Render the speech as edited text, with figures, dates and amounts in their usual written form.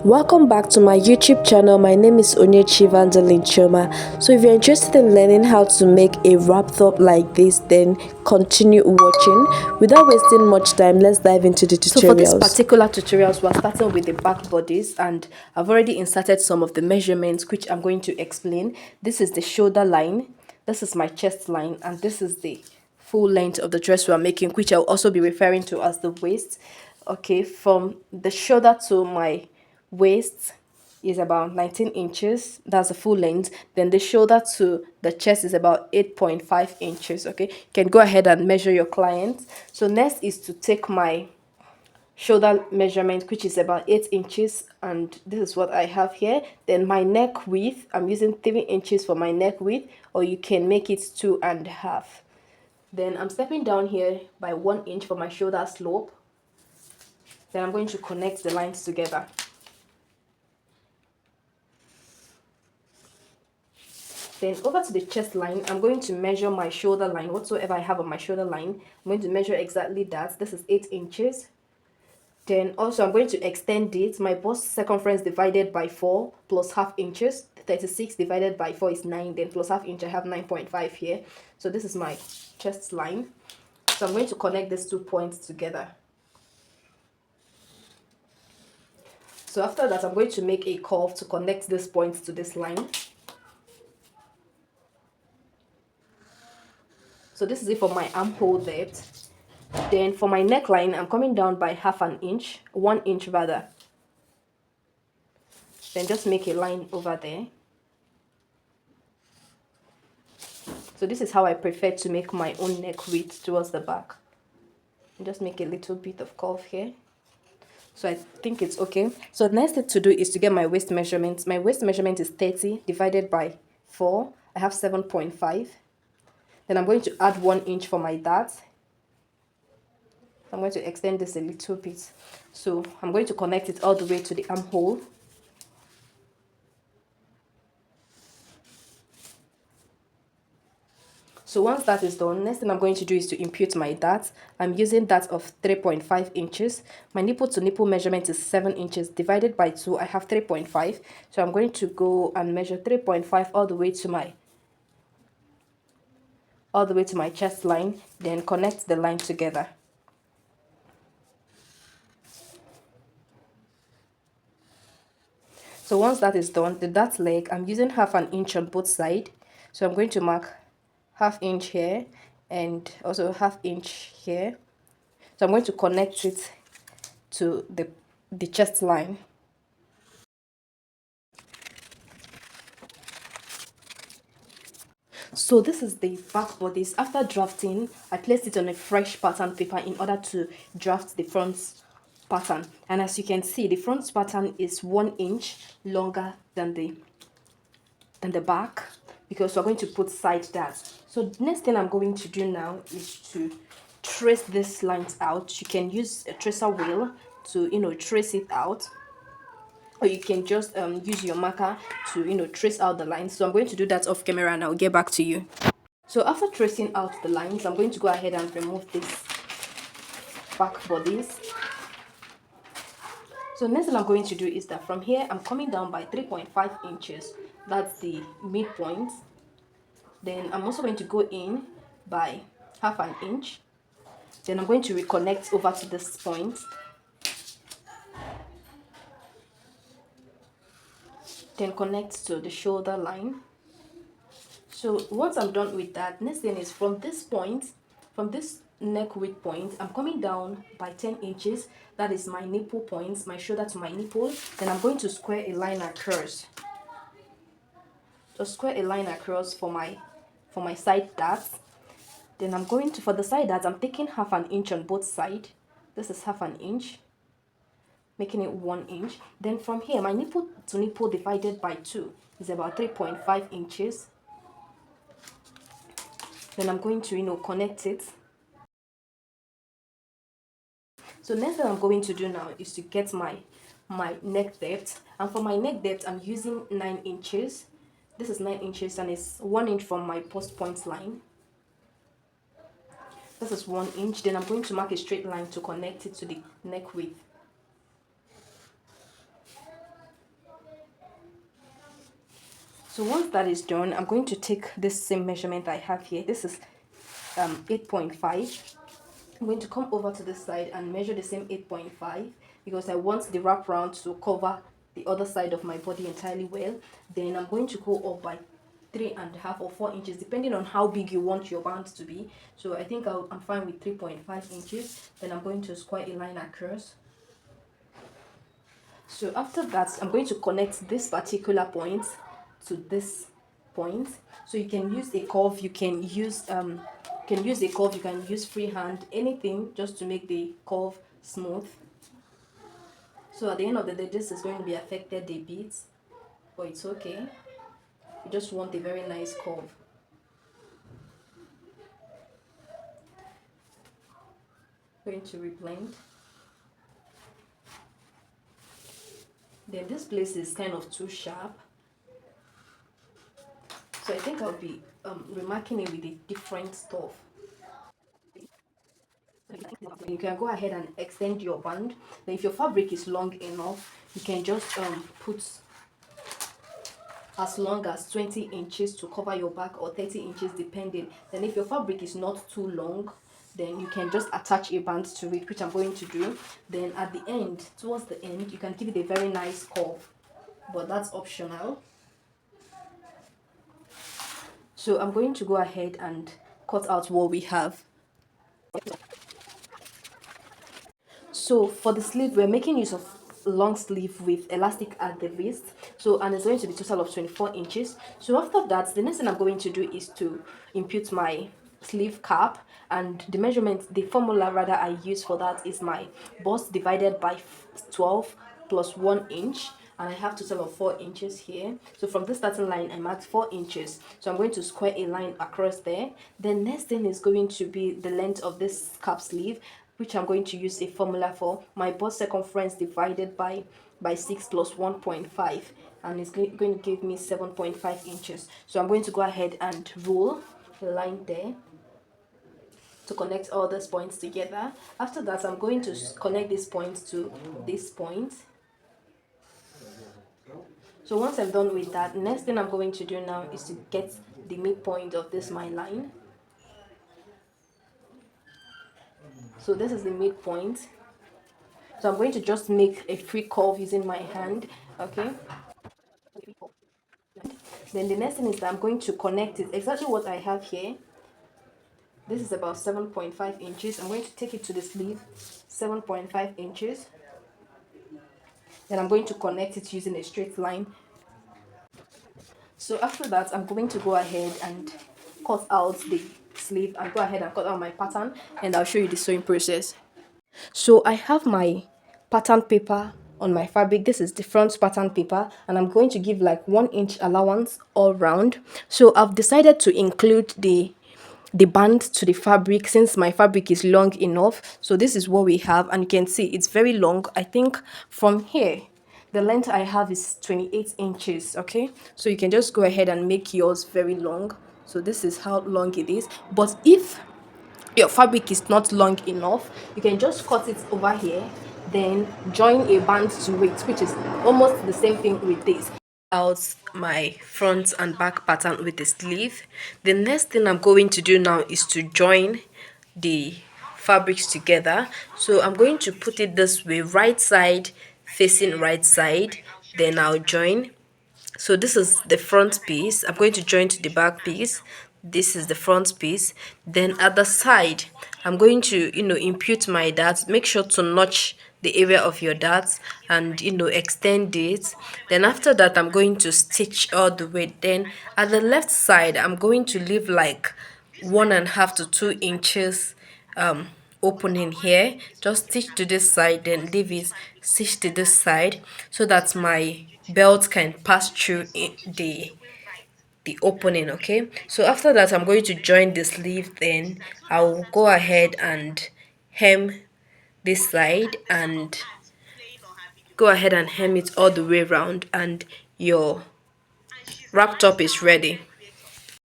Welcome back to my YouTube channel. My name is Onyechi Vandalin Choma. So if you're interested in learning how to make a wrap top like this, then continue watching. Without wasting much time, let's dive into the tutorials. So for this particular tutorials, we're starting with the back bodice, and I've already inserted some of the measurements which I'm going to explain. This is the shoulder line, this is my chest line, and this is the full length of the dress we're making, which I'll also be referring to as the waist. Okay, from the shoulder to my waist is about 19 inches. That's the full length. Then the shoulder to the chest is about 8.5 inches. Okay, you can go ahead and measure your client. So next is to take my shoulder measurement, which is about 8 inches, and this is what I have here. Then my neck width, I'm using 3 inches for my neck width, or you can make it 2.5. Then I'm stepping down here by 1 inch for my shoulder slope. Then I'm going to connect the lines together. Then over to the chest line, I'm going to measure my shoulder line, whatsoever I have on my shoulder line. I'm going to measure exactly that. This is 8 inches. Then also I'm going to extend it. My bust circumference divided by 4 plus half inches. 36 divided by 4 is 9. Then plus half inch, I have 9.5 here. So this is my chest line. So I'm going to connect these 2 points together. So after that, I'm going to make a curve to connect this point to this line. So this is it for my armhole depth. Then for my neckline, I'm coming down by half an inch, 1 inch rather. Then just make a line over there. So this is how I prefer to make my own neck width towards the back. And just make a little bit of curve here. So I think it's okay. So the next thing to do is to get my waist measurement. My waist measurement is 30 divided by 4. I have 7.5. Then I'm going to add 1 inch for my dart. I'm going to extend this a little bit. So I'm going to connect it all the way to the armhole. So once that is done, next thing I'm going to do is to impute my dart. I'm using that of 3.5 inches. My nipple to nipple measurement is 7 inches. Divided by 2, I have 3.5. So I'm going to go and measure 3.5 all the way to my chest line. Then connect the line together. So once that is done, the dart leg, I'm using half an inch on both sides. So I'm going to mark half inch here and also half inch here. So I'm going to connect it to the chest line. So this is the back bodice. After drafting, I placed it on a fresh pattern paper in order to draft the front pattern. And as you can see, the front pattern is 1 inch longer than the back, because we're going to put side darts. So the next thing I'm going to do now is to trace these lines out. You can use a tracer wheel to trace it out, or you can just use your marker to trace out the lines. So I'm going to do that off camera and I'll get back to you. So after tracing out the lines, I'm going to go ahead and remove this back bodice. So next thing I'm going to do is that from here I'm coming down by 3.5 inches. That's the midpoint. Then I'm also going to go in by half an inch. Then I'm going to reconnect over to this point. Then connect to the shoulder line. So once I'm done with that, next thing is from this point, from this neck width point, I'm coming down by 10 inches. That is my nipple points, my shoulder to my nipple. Then I'm going to square a line across. Just square a line across for my side darts. Then I'm going to, for the side darts, I'm taking half an inch on both sides. This is half an inch, making it 1 inch. Then from here, my nipple to nipple divided by 2 is about 3.5 inches. Then I'm going to connect it. So next thing I'm going to do now is to get my neck depth. And for my neck depth, I'm using 9 inches. This is 9 inches and it's 1 inch from my post point line. This is 1 inch. Then I'm going to mark a straight line to connect it to the neck width. So once that is done, I'm going to take this same measurement I have here. This is 8.5. I'm going to come over to this side and measure the same 8.5 because I want the wraparound to cover the other side of my body entirely well. Then I'm going to go up by 3.5 or 4 inches depending on how big you want your band to be. So I think I'm fine with 3.5 inches. Then I'm going to square a line across. So after that, I'm going to connect this particular point to this point. So you can use a curve, you can use freehand, anything just to make the curve smooth. So at the end of the day, this is going to be affected a bit, but it's okay. You just want a very nice curve. Going to reblend. Then this place is kind of too sharp, so I think I'll be remarking it with a different stuff. You can go ahead and extend your band. Then if your fabric is long enough, you can just put as long as 20 inches to cover your back, or 30 inches depending. Then if your fabric is not too long, then you can just attach a band to it, which I'm going to do. Then at the end, towards the end, you can give it a very nice curve, but that's optional. So I'm going to go ahead and cut out what we have. So for the sleeve, we're making use of long sleeve with elastic at the wrist. So, and it's going to be total of 24 inches. So after that, the next thing I'm going to do is to impute my sleeve cap, and the measurement, the formula rather I use for that is my bust divided by 12 plus 1 inch, and I have total of 4 inches here. So from this starting line, I marked 4 inches. So I'm going to square a line across there. The next thing is going to be the length of this cap sleeve, which I'm going to use a formula for. My bust circumference divided by 6 plus 1.5, and it's going to give me 7.5 inches. So I'm going to go ahead and roll a line there to connect all these points together. After that, I'm going to connect these points to this point. So once I'm done with that, next thing I'm going to do now is to get the midpoint of this my line. So this is the midpoint. So I'm going to just make a free curve using my hand, okay? Then the next thing is that I'm going to connect it exactly what I have here. This is about 7.5 inches. I'm going to take it to the sleeve, 7.5 inches. Then I'm going to connect it using a straight line. So after that, I'm going to go ahead and cut out the sleeve and go ahead and cut out my pattern, and I'll show you the sewing process. So I have my pattern paper on my fabric. This is the front pattern paper, and I'm going to give like 1 inch allowance all round. So I've decided to include the band to the fabric since my fabric is long enough. So this is what we have, and you can see it's very long. I think from here the length I have is 28 inches. Okay, so you can just go ahead and make yours very long. So this is how long it is. But if your fabric is not long enough, you can just cut it over here, then join a band to it, which is almost the same thing with this. Out my front and back pattern with the sleeve. The next thing I'm going to do now is to join the fabrics together. So I'm going to put it this way, right side facing right side, then I'll join. So this is the front piece. I'm going to join to the back piece. This is the front piece. Then at the side, I'm going to impute my darts. Make sure to notch the area of your darts and extend it. Then after that, I'm going to stitch all the way. Then at the left side, I'm going to leave like 1.5 to 2 inches opening here. Just stitch to this side, then leave it, stitch to this side, so that my belt can pass through the opening. Okay, so after that, I'm going to join the sleeve. Then I'll go ahead and hem this side and go ahead and hem it all the way around, and your wrap top is ready.